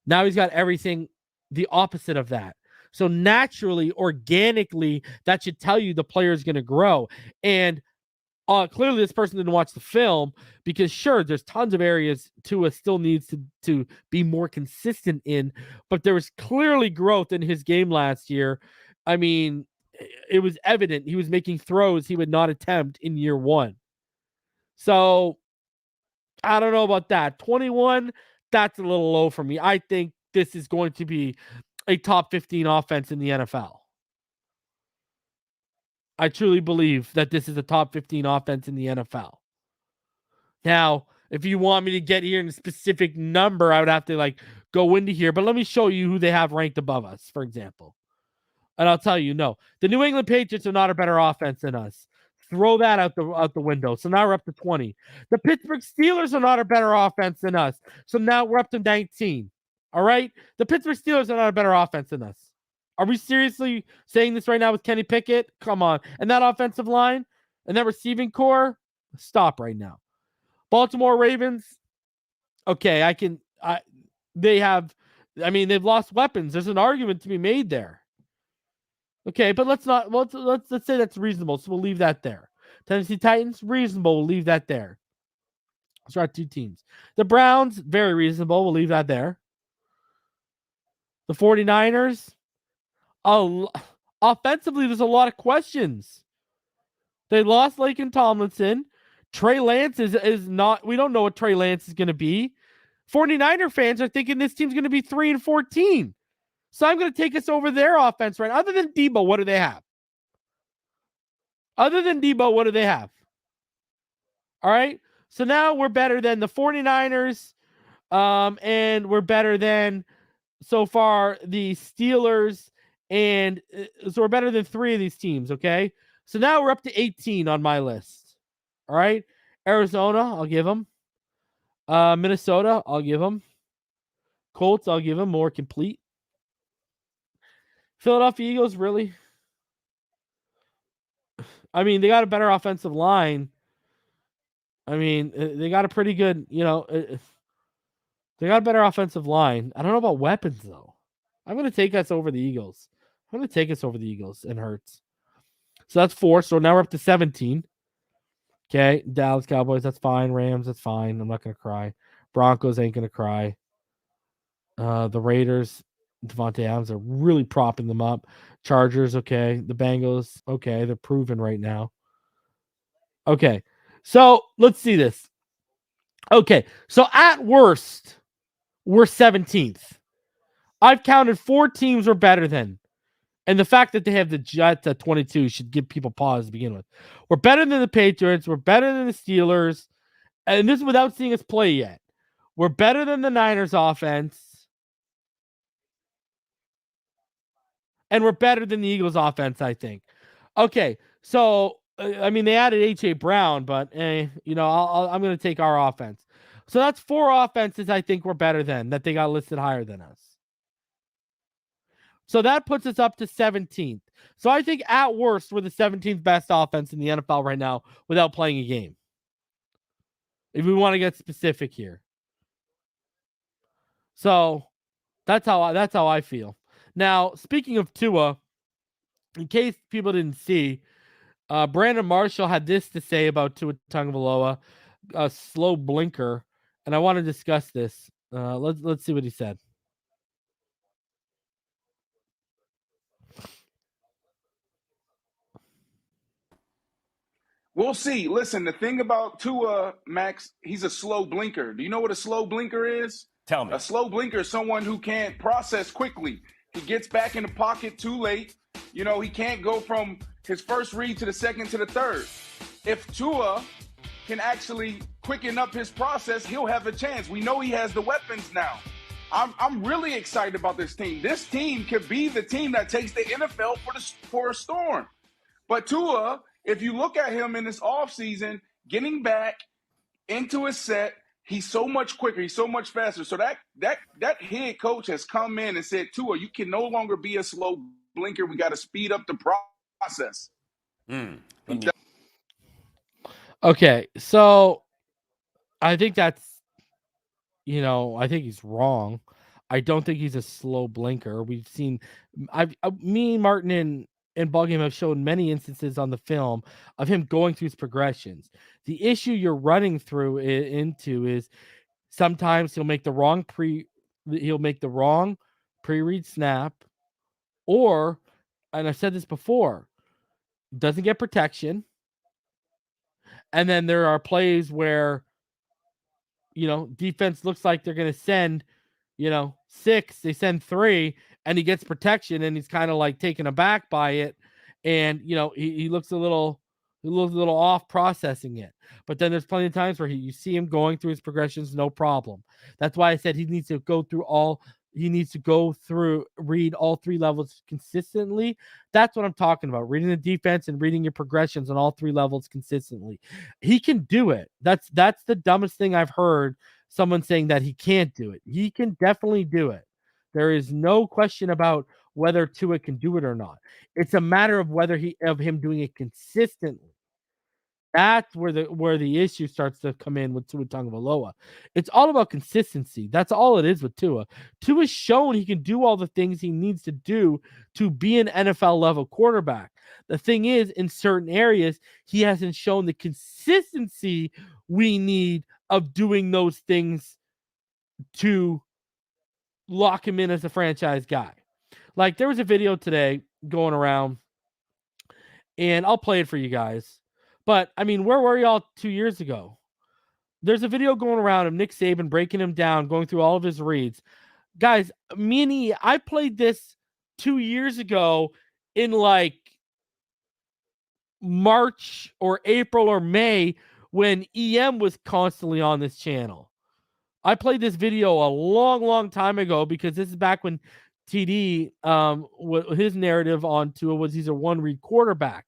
Now he's got everything the opposite of that. So naturally, organically, that should tell you the player is going to grow. And clearly this person didn't watch the film, because sure, there's tons of areas Tua still needs to be more consistent in, but there was clearly growth in his game last year. I mean, it was evident he was making throws he would not attempt in year 1. So I don't know about that. 21, that's a little low for me. I think this is going to be a top 15 offense in the NFL. I truly believe that this is a top 15 offense in the NFL. Now, if you want me to get here in a specific number, I would have to go into here. But let me show you who they have ranked above us, for example. And I'll tell you, no. The New England Patriots are not a better offense than us. Throw that out the window. So now we're up to 20. The Pittsburgh Steelers are not a better offense than us. So now we're up to 19. All right? The Pittsburgh Steelers are not a better offense than us. Are we seriously saying this right now with Kenny Pickett? Come on. And that offensive line and that receiving core? Stop right now. Baltimore Ravens. Okay, they've lost weapons. There's an argument to be made there. Okay, but let's say that's reasonable. So we'll leave that there. Tennessee Titans, reasonable. We'll leave that there. So our 2 teams. The Browns, very reasonable. We'll leave that there. The 49ers, offensively, there's a lot of questions. They lost Laken Tomlinson. Trey Lance is not, we don't know what Trey Lance is going to be. 49er fans are thinking this team's going to be 3-14. So I'm going to take us over their offense right now. Other than Debo, what do they have? All right. So now we're better than the 49ers. And we're better than, so far, the Steelers. And so we're better than 3 of these teams. Okay. So now we're up to 18 on my list. All right. Arizona, I'll give them. Minnesota, I'll give them. Colts, I'll give them more complete. Philadelphia Eagles, really? I mean, they got a better offensive line. I mean, they got a pretty good, they got a better offensive line. I don't know about weapons, though. I'm going to take us over the Eagles. And Hurts. So that's 4. So now we're up to 17. Okay. Dallas Cowboys, that's fine. Rams, that's fine. I'm not going to cry. Broncos ain't going to cry. The Raiders, Devontae Adams are really propping them up. Chargers, okay. The Bengals, okay. They're proven right now. Okay. So let's see this. Okay. So at worst, we're 17th. I've counted 4 teams we're better than. And the fact that they have the Jets at 22 should give people pause to begin with. We're better than the Patriots. We're better than the Steelers. And this is without seeing us play yet. We're better than the Niners offense. And we're better than the Eagles offense, I think. Okay, so I mean they added A.J. Brown, but I'm going to take our offense. So that's 4 offenses I think we're better than that they got listed higher than us. So that puts us up to 17th. So I think at worst we're the 17th best offense in the NFL right now without playing a game. If we want to get specific here. So that's how I feel. Now, speaking of Tua, in case people didn't see, Brandon Marshall had this to say about Tua Tagovailoa, a slow blinker, and I want to discuss this. Let's see what he said. We'll see. Listen, the thing about Tua, Max, he's a slow blinker. Do you know what a slow blinker is? Tell me. A slow blinker is someone who can't process quickly. He gets back in the pocket too late. He can't go from his first read to the second to the third. If Tua can actually quicken up his process, he'll have a chance. We know he has the weapons now. I'm really excited about this team. This team could be the team that takes the NFL for a storm. But Tua, if you look at him in this offseason, getting back into his set, he's so much quicker. He's so much faster. So that head coach has come in and said, Tua, you can no longer be a slow blinker. We got to speed up the process. Okay, so I think that's, I think he's wrong. I don't think he's a slow blinker. We've seen, me, Martin, and Ballgame have shown many instances on the film of him going through his progressions. The issue you're running through into is sometimes he'll make the wrong pre-read snap, or, and I've said this before, doesn't get protection. And then there are plays where, defense looks like they're going to send, 6, they send 3, and he gets protection, and he's kind of like taken aback by it. And, he looks a little off processing it. But then there's plenty of times where you see him going through his progressions, no problem. That's why I said he needs to read all 3 levels consistently. That's what I'm talking about. Reading the defense and reading your progressions on all 3 levels consistently. He can do it. That's the dumbest thing I've heard someone saying that he can't do it. He can definitely do it. There is no question about whether Tua can do it or not. It's a matter of of him doing it consistently. That's where the issue starts to come in with Tua Tagovailoa. It's all about consistency. That's all it is with Tua. Tua's shown he can do all the things he needs to do to be an NFL level quarterback. The thing is, in certain areas, he hasn't shown the consistency we need of doing those things to lock him in as a franchise guy. Like, there was a video today going around, and I'll play it for you guys. But, I mean, where were y'all 2 years ago? There's a video going around of Nick Saban breaking him down, going through all of his reads. Guys, I played this 2 years ago in like March or April or May when EM was constantly on this channel. I played this video a long, long time ago because this is back when TD, his narrative on Tua was he's a one-read quarterback.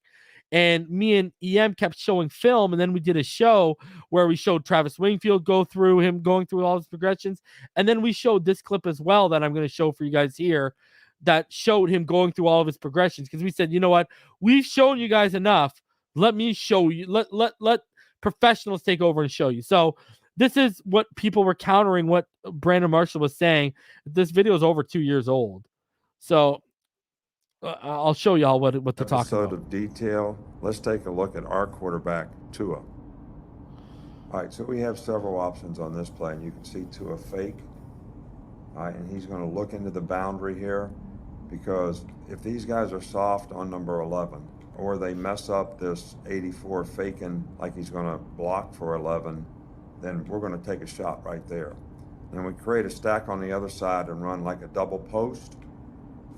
And me and EM kept showing film, and then we did a show where we showed Travis Wingfield going through all his progressions. And then we showed this clip as well that I'm going to show for you guys here that showed him going through all of his progressions. Because we said, you know what? We've shown you guys enough. Let me show you. Let professionals take over and show you. So this is what people were countering what Brandon Marshall was saying. This video is over 2 years old. So I'll show y'all what they're talking about. Episode of detail. Let's take a look at our quarterback, Tua. All right, so we have several options on this play, and you can see Tua fake. All right, and he's going to look into the boundary here, because if these guys are soft on number 11, or they mess up this 84 faking like he's going to block for 11, then we're going to take a shot right there. And we create a stack on the other side and run like a double post.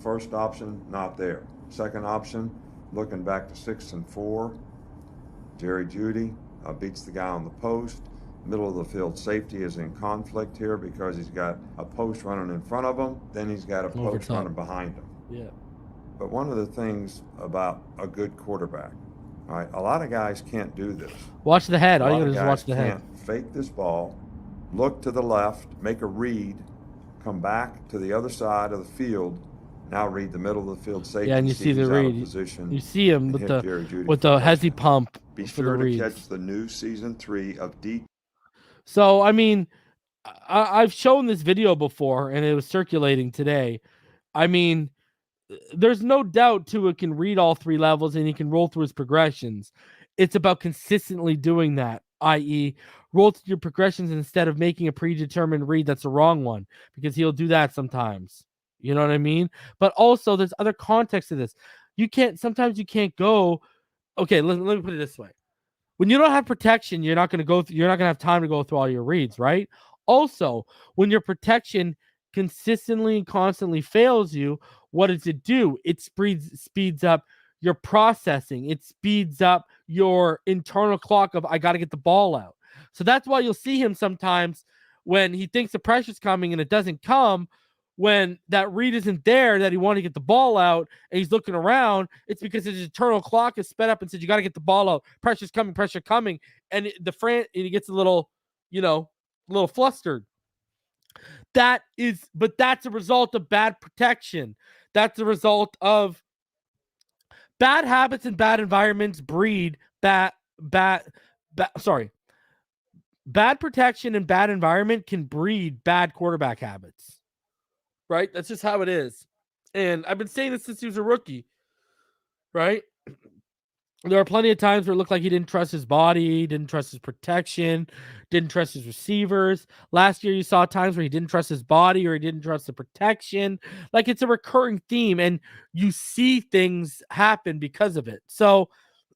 First option, not there. Second option, looking back to 6 and 4. Jerry Jeudy beats the guy on the post. Middle of the field safety is in conflict here because he's got a post running in front of him, then he's got a post top. running behind him. Yeah. But one of the things about a good quarterback, all right, a lot of guys can't do this. Watch the head. A All you lot gotta of do is watch the guys head. can't fake this ball, look to the left, make a read, come back to the other side of the field, now read the middle of the field safety. Yeah, and you see the read. You see him with the hezzy pump Be for sure the to reads. catch the new season 3 of D. So I mean, I've shown this video before, and it was circulating today. I mean, there's no doubt Tua can read all 3 levels and he can roll through his progressions. It's about consistently doing that, i.e., roll through your progressions instead of making a predetermined read that's the wrong one, because he'll do that sometimes. You know what I mean? But also, there's other context to this. Sometimes you can't go. Okay, let me put it this way. When you don't have protection, you're not going to have time to go through all your reads, right? Also, when your protection consistently and constantly fails you, what does it do? It speeds up your processing. It speeds up your internal clock of, I got to get the ball out. So that's why you'll see him sometimes when he thinks the pressure's coming and it doesn't come, when that read isn't there, that he wanted to get the ball out and he's looking around, it's because his internal clock is sped up and said, you got to get the ball out. Pressure's coming, pressure coming. And and he gets a little, a little flustered. But that's a result of bad protection. That's a result of bad habits and bad environments breed bad protection and bad environment can breed bad quarterback habits. Right? That's just how it is. And I've been saying this since he was a rookie. Right? There are plenty of times where it looked like he didn't trust his body, didn't trust his protection, didn't trust his receivers. Last year, you saw times where he didn't trust his body or he didn't trust the protection. Like, it's a recurring theme, and you see things happen because of it. So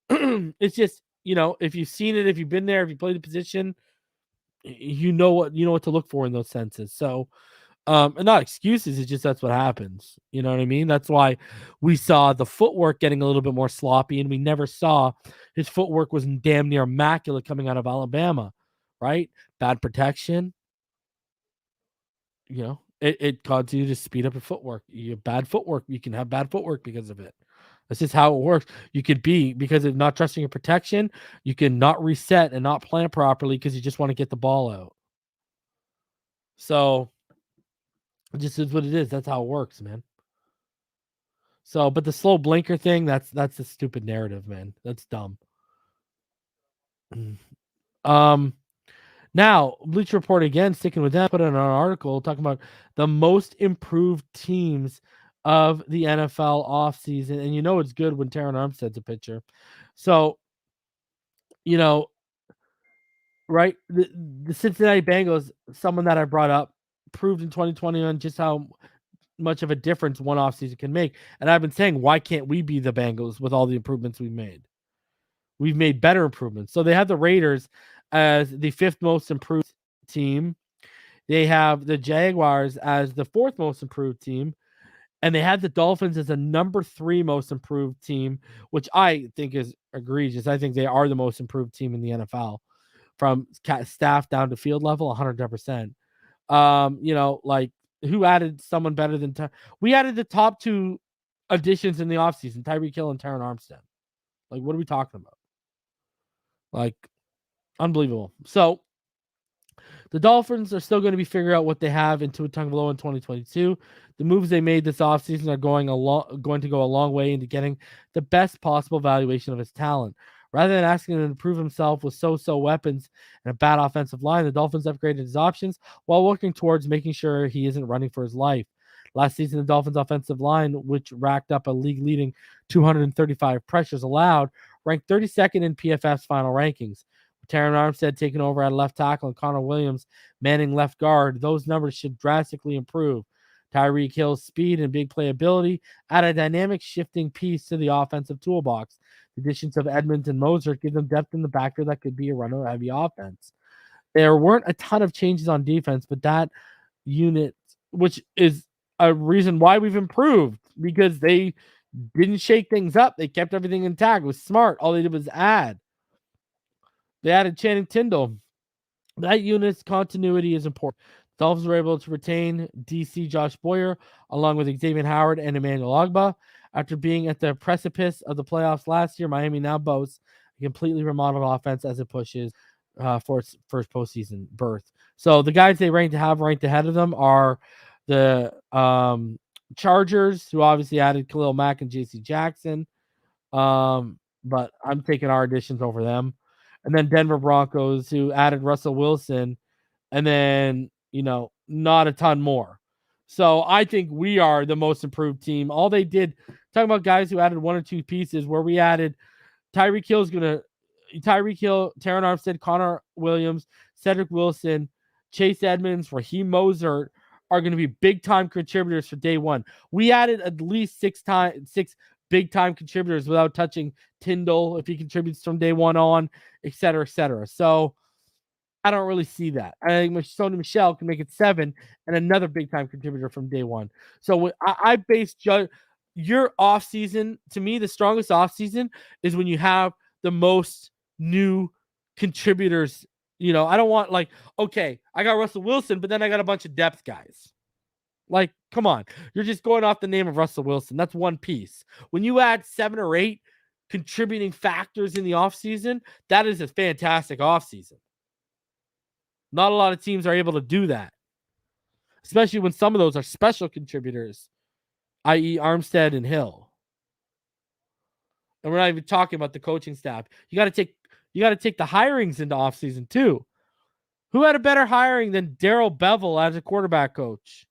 it's just, if you've seen it, if you've been there, if you played the position, you know what to look for in those senses. So, and not excuses, it's just that's what happens. You know what I mean? That's why we saw the footwork getting a little bit more sloppy, and we never saw his footwork was damn near immaculate coming out of Alabama, right? Bad protection. It caused you to speed up your footwork. You have bad footwork. You can have bad footwork because of it. That's just how it works. You could be, because of not trusting your protection, you can not reset and not plan properly because you just want to get the ball out. So it just is what it is. That's how it works, man. So, but the slow blinker thing, that's a stupid narrative, man. That's dumb. Now, Bleacher Report again, sticking with that, put in an article talking about the most improved teams of the NFL offseason. And it's good when Terran Armstead's a pitcher. So, right, the Cincinnati Bengals, someone that I brought up, proved in 2021 just how much of a difference one offseason can make. And I've been saying, why can't we be the Bengals with all the improvements we've made? We've made better improvements. So they have the Raiders as the 5th most improved team. They have the Jaguars as the 4th most improved team. And they have the Dolphins as a number 3 most improved team, which I think is egregious. I think they are the most improved team in the NFL from staff down to field level, 110%. Like, who added someone better than we added the top 2 additions in the offseason, Tyreek Hill and Terran Armstead. Like, what are we talking about? Like, unbelievable. So the Dolphins are still going to be figuring out what they have in Tua Tagovailoa in 2022. The moves they made this offseason are going to go a long way into getting the best possible valuation of his talent. Rather than asking him to prove himself with so-so weapons and a bad offensive line, the Dolphins upgraded his options while working towards making sure he isn't running for his life. Last season, the Dolphins' offensive line, which racked up a league-leading 235 pressures allowed, ranked 32nd in PFF's final rankings. With Terran Armstead taking over at left tackle and Connor Williams manning left guard, those numbers should drastically improve. Tyreek Hill's speed and big playability add a dynamic shifting piece to the offensive toolbox. The additions of Edmonds and Moser give them depth in the backfield that could be a runner-heavy offense. There weren't a ton of changes on defense, but that unit, which is a reason why we've improved, because they didn't shake things up. They kept everything intact. It was smart. All they did was add. They added Channing Tindall. That unit's continuity is important. Dolphins were able to retain DC Josh Boyer along with Xavier Howard and Emmanuel Ogba. After being at the precipice of the playoffs last year, Miami now boasts a completely remodeled offense as it pushes for its first postseason berth. So the guys they ranked ahead of them are the Chargers, who obviously added Khalil Mack and J.C. Jackson. But I'm taking our additions over them. And then Denver Broncos, who added Russell Wilson, and then, not a ton more. So I think we are the most improved team. All they did, talking about guys who added one or two pieces, where we added Tyreek Hill, Taron Armstead, Connor Williams, Cedric Wilson, Chase Edmonds, Raheem Mostert are going to be big-time contributors for day one. We added at least six big-time contributors without touching Tindall if he contributes from day one on, et cetera, et cetera. So I don't really see that. I think Sony Michel can make it 7 and another big-time contributor from day one. So I base your offseason, to me, the strongest offseason is when you have the most new contributors. I don't want okay, I got Russell Wilson, but then I got a bunch of depth guys. Come on. You're just going off the name of Russell Wilson. That's one piece. When you add 7 or 8 contributing factors in the offseason, that is a fantastic offseason. Not a lot of teams are able to do that, especially when some of those are special contributors, i.e. Armstead and Hill. And we're not even talking about the coaching staff. You got to take the hirings into offseason too. Who had a better hiring than Darrell Bevell as a quarterback coach?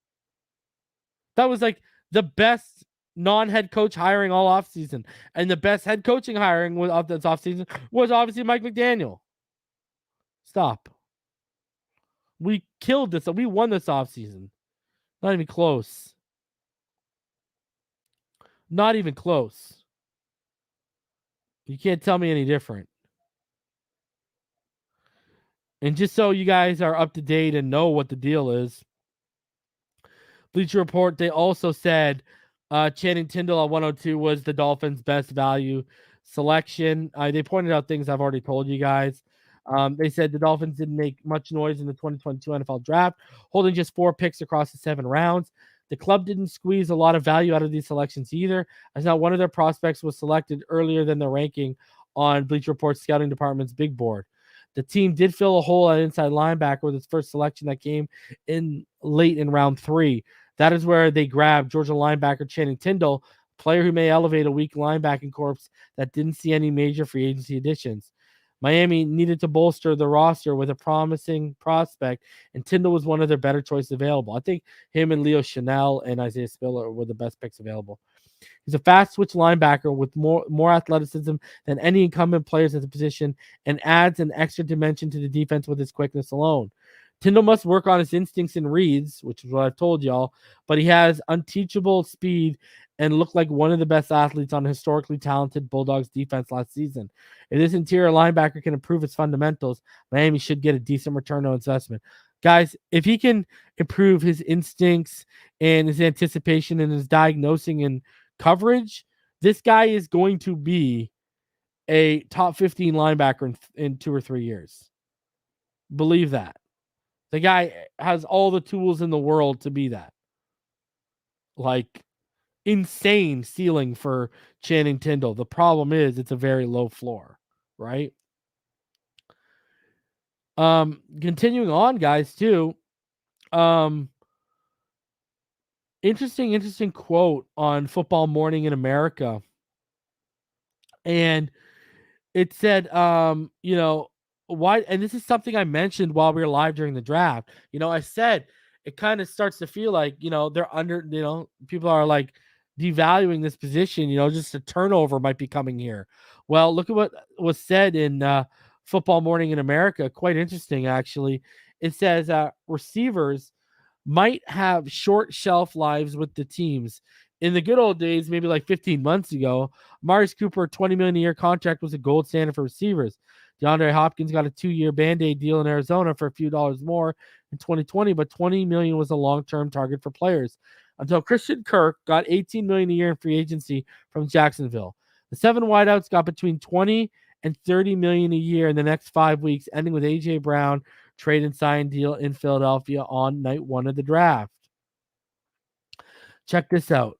That was the best non-head coach hiring all offseason. And the best head coaching hiring of this offseason was obviously Mike McDaniel. Stop. We killed this. We won this offseason. Not even close. Not even close. You can't tell me any different. And just so you guys are up to date and know what the deal is, Bleacher Report, they also said Channing Tindall at 102 was the Dolphins' best value selection. They pointed out things I've already told you guys. They said the Dolphins didn't make much noise in the 2022 NFL draft, holding just 4 picks across the 7 rounds. The club didn't squeeze a lot of value out of these selections either, as not one of their prospects was selected earlier than the ranking on Bleacher Report's scouting department's big board. The team did fill a hole at inside linebacker with its first selection that came in late in round 3. That is where they grabbed Georgia linebacker Channing Tindall, a player who may elevate a weak linebacking corps that didn't see any major free agency additions. Miami needed to bolster the roster with a promising prospect, and Tindall was one of their better choices available. I think him and Leo Chanel and Isaiah Spiller were the best picks available. He's a fast switch linebacker with more athleticism than any incumbent players at the position and adds an extra dimension to the defense with his quickness alone. Tindall must work on his instincts and reads, which is what I've told y'all, but he has unteachable speed and looked like one of the best athletes on a historically talented Bulldogs defense last season. If this interior linebacker can improve his fundamentals, Miami should get a decent return on investment. Guys, if he can improve his instincts and his anticipation and his diagnosing and coverage, this guy is going to be a top 15 linebacker in 2 or 3 years. Believe that. The guy has all the tools in the world to be that. Insane ceiling for Channing Tindall. The problem is it's a very low floor, right? Continuing on, guys, too. Interesting quote on Football Morning in America. And it said, why, and this is something I mentioned while we were live during the draft. I said it kind of starts to feel like, they're under, people are devaluing this position, just a turnover might be coming here. Well, look at what was said in Football Morning in America. Quite interesting, actually. It says receivers might have short shelf lives with the teams. In the good old days, maybe 15 months ago, Amari Cooper, $20 million a year contract was a gold standard for receivers. DeAndre Hopkins got a 2-year Band-Aid deal in Arizona for a few dollars more in 2020, but $20 million was a long-term target for players. Until Christian Kirk got $18 million a year in free agency from Jacksonville. The 7 wideouts got between $20 and $30 million a year in the next 5 weeks, ending with A.J. Brown, trade and sign deal in Philadelphia on night 1 of the draft. Check this out.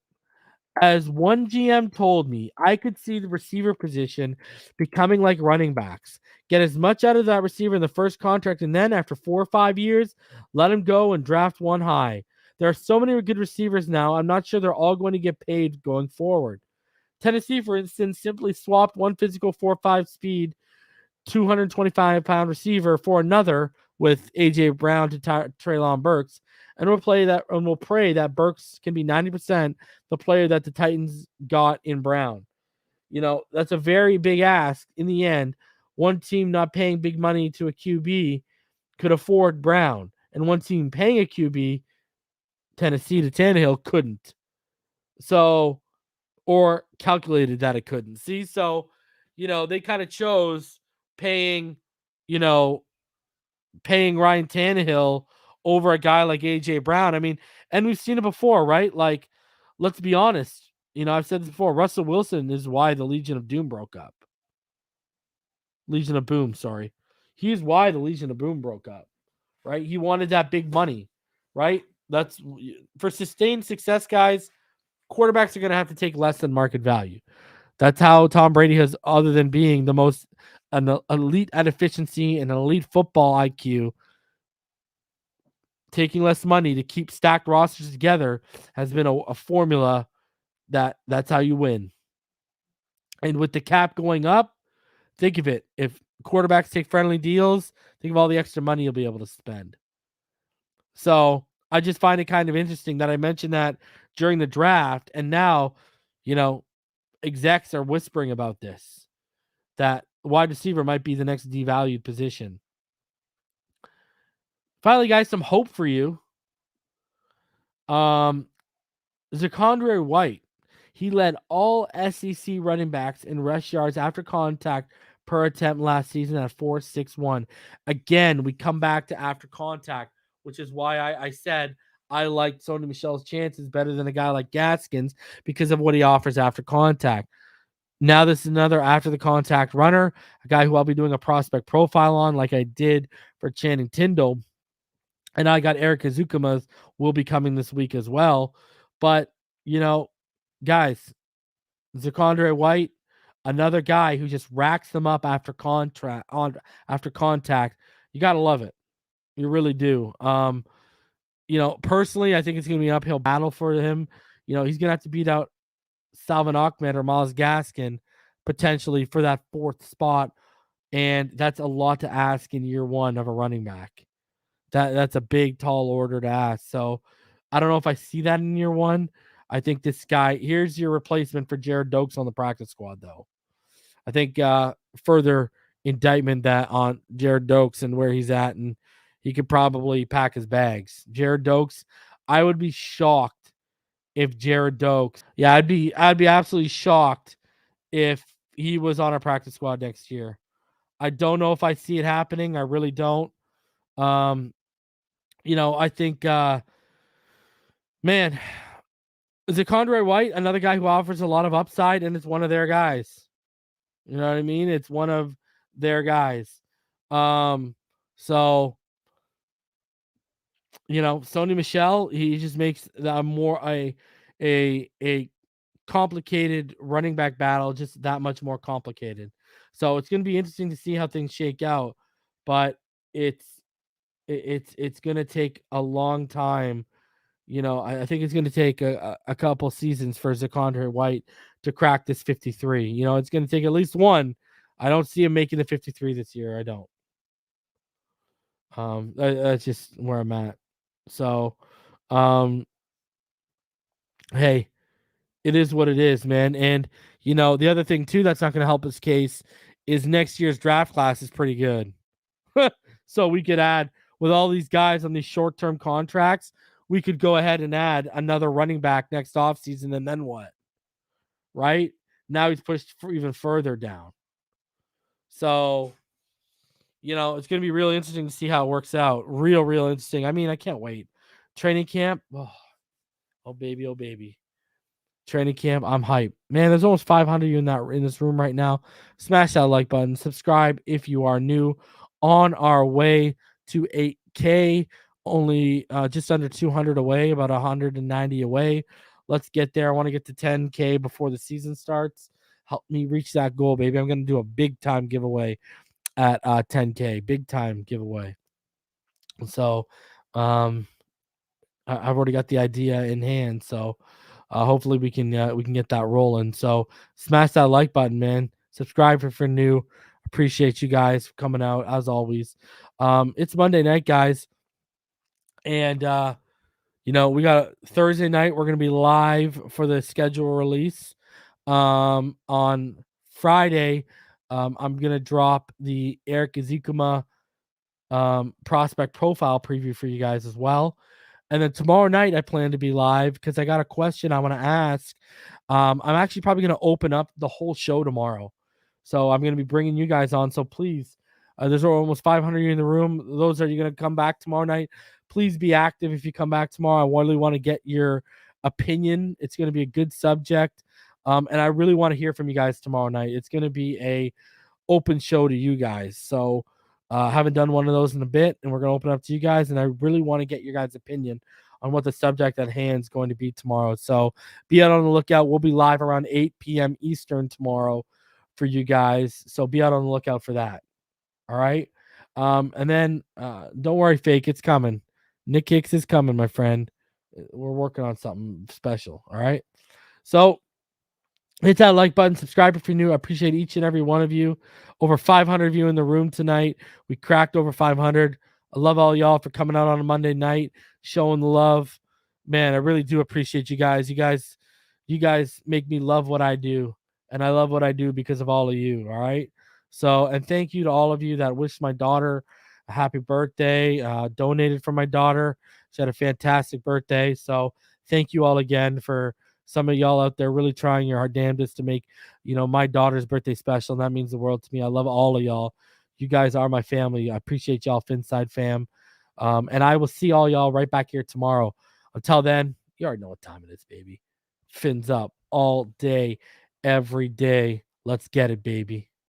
As one GM told me, I could see the receiver position becoming like running backs. Get as much out of that receiver in the first contract, and then after 4 or 5 years, let him go and draft one high. There are so many good receivers now, I'm not sure they're all going to get paid going forward. Tennessee, for instance, simply swapped one physical 4.5 speed, 225-pound receiver for another with A.J. Brown to Treylon Burks, and we'll pray that Burks can be 90% the player that the Titans got in Brown. That's a very big ask. In the end, one team not paying big money to a QB could afford Brown, and one team paying a QB, Tennessee to Tannehill, couldn't. So, or calculated that it couldn't. See, so, they kind of chose paying Ryan Tannehill over a guy like A.J. Brown. I mean, and we've seen it before, right? Like, let's be honest. I've said this before. Russell Wilson is why the Legion of Doom broke up. Legion of Boom, sorry. He's why the Legion of Boom broke up, right? He wanted that big money, right? That's for sustained success, guys. Quarterbacks are going to have to take less than market value. That's how Tom Brady has, other than being the most an elite at efficiency and an elite football IQ, taking less money to keep stacked rosters together has been a formula that's how you win. And with the cap going up, think of it. If quarterbacks take friendly deals, think of all the extra money you'll be able to spend. So I just find it kind of interesting that I mentioned that during the draft, and now, execs are whispering about this, that wide receiver might be the next devalued position. Finally, guys, some hope for you. ZeQuandre White. He led all SEC running backs in rush yards after contact per attempt last season at 4.61. Again, we come back to after contact, which is why I said I liked Sony Michel's chances better than a guy like Gaskins because of what he offers after contact. Now this is another after the contact runner, a guy who I'll be doing a prospect profile on like I did for Channing Tindall. And I got Eric Azukamas will be coming this week as well. But, guys, ZeQuandre White, another guy who just racks them up after contact. You got to love it. You really do. Personally, I think it's going to be an uphill battle for him. He's going to have to beat out Salvin Ahmed or Myles Gaskin potentially for that 4th spot. And that's a lot to ask in year 1 of a running back. That's a big, tall order to ask. So I don't know if I see that in year 1. I think this guy, here's your replacement for Jared Dokes on the practice squad, though. I think further indictment that on Jared Dokes and where he's at, and he could probably pack his bags. Jared Dokes, I would be shocked if Jared Dokes, I'd be absolutely shocked if he was on our practice squad next year. I don't know if I see it happening. I really don't. I think, man, ZeQuandre White, another guy who offers a lot of upside, and it's one of their guys. You know what I mean? It's one of their guys. So, Sony Michel, he just makes a complicated running back battle just that much more complicated. So it's going to be interesting to see how things shake out, but it's going to take a long time. I think it's going to take a couple seasons for ZeQuandre White to crack this 53. It's going to take at least one. I don't see him making the 53 this year. I don't. That's just where I'm at. So, hey, it is what it is, man. And, the other thing, too, that's not going to help his case is next year's draft class is pretty good. So we could add, with all these guys on these short-term contracts, we could go ahead and add another running back next offseason, and then what? Right? Now he's pushed even further down. So, it's going to be really interesting to see how it works out. Real interesting. I mean, I can't wait. Training camp. Oh, baby. Oh, baby. Training camp. I'm hyped. Man, there's almost 500 of you in this room right now. Smash that like button. Subscribe if you are new. On our way to 8K, only just under 200 away, about 190 away. Let's get there. I want to get to 10K before the season starts. Help me reach that goal, baby. I'm going to do a big time giveaway at 10K, big time giveaway. So I've already got the idea in hand. So hopefully we can get that rolling. So smash that like button, man. Subscribe if you're new. Appreciate you guys for coming out as always. It's Monday night, guys, and we got Thursday night. We're gonna be live for the schedule release. On Friday, I'm gonna drop the Eric Ezekuma prospect profile preview for you guys as well. And then tomorrow night, I plan to be live because I got a question I want to ask. I'm actually probably going to open up the whole show tomorrow. So I'm going to be bringing you guys on. So please, there's almost 500 of you in the room. Those are you going to come back tomorrow night. Please be active if you come back tomorrow. I really want to get your opinion. It's going to be a good subject. And I really want to hear from you guys tomorrow night. It's going to be a open show to you guys. So haven't done one of those in a bit, and we're going to open up to you guys, and I really want to get your guys' opinion on what the subject at hand is going to be tomorrow. So be out on the lookout. We'll be live around 8 p.m. Eastern tomorrow for you guys, so be out on the lookout for that. All right? And then don't worry, Fake, it's coming. Nick Hicks is coming, my friend. We're working on something special, all right? So hit that like button, subscribe if you're new. I appreciate each and every one of you. Over 500 of you in the room tonight. We cracked over 500. I love all y'all for coming out on a Monday night, showing the love. Man, I really do appreciate you guys. You guys make me love what I do, and I love what I do because of all of you, all right? So, and thank you to all of you that wished my daughter a happy birthday, donated for my daughter. She had a fantastic birthday. So thank you all again for some of y'all out there really trying your damnedest to make, my daughter's birthday special. And that means the world to me. I love all of y'all. You guys are my family. I appreciate y'all, Finside fam. And I will see all y'all right back here tomorrow. Until then, you already know what time it is, baby. Fins up all day, every day. Let's get it, baby.